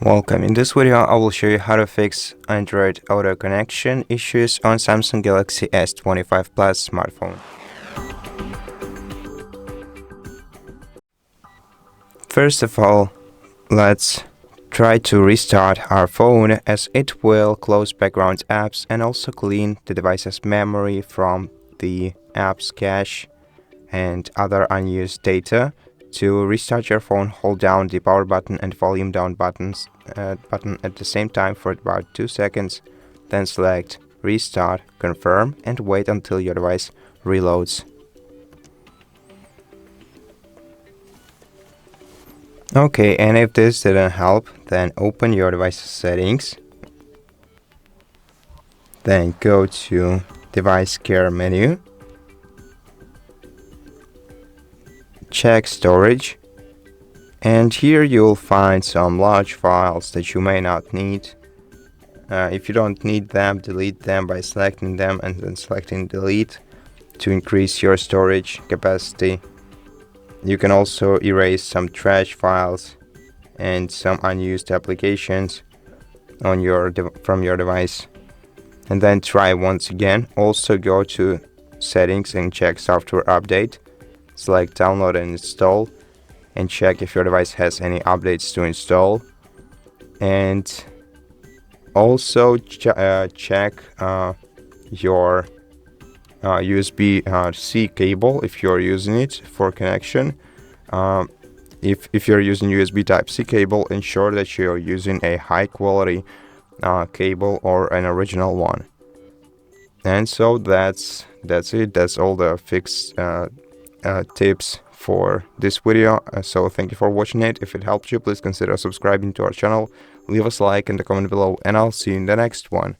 Welcome. In this video, I will show you how to fix Android auto connection issues on Samsung Galaxy S25 Plus smartphone. First of all, let's try to restart our phone, as it will close background apps and also clean the device's memory from the apps cache and other unused data. To restart your phone, hold down the power button and volume down button at the same time for about 2 seconds. Then select Restart, Confirm, and wait until your device reloads. Okay, and if this didn't help, then open your device's settings. Then go to Device Care menu. Check storage, and here you'll find some large files that you may not need. If you don't need them, delete them by selecting them and then selecting delete to increase your storage capacity. You can also erase some trash files and some unused applications on from your device, and then try once again. Also go to settings and check software update. Select download and install and check if your device has any updates to install, and also check your USB-C cable if you're using it for connection. If you're using USB Type-C cable, ensure that you're using a high quality cable or an original one. And so that's it. That's all the fix tips for this video. So thank you for watching it. If it helped you, please consider subscribing to our channel, leave us a like in the comment below, and I'll see you in the next one.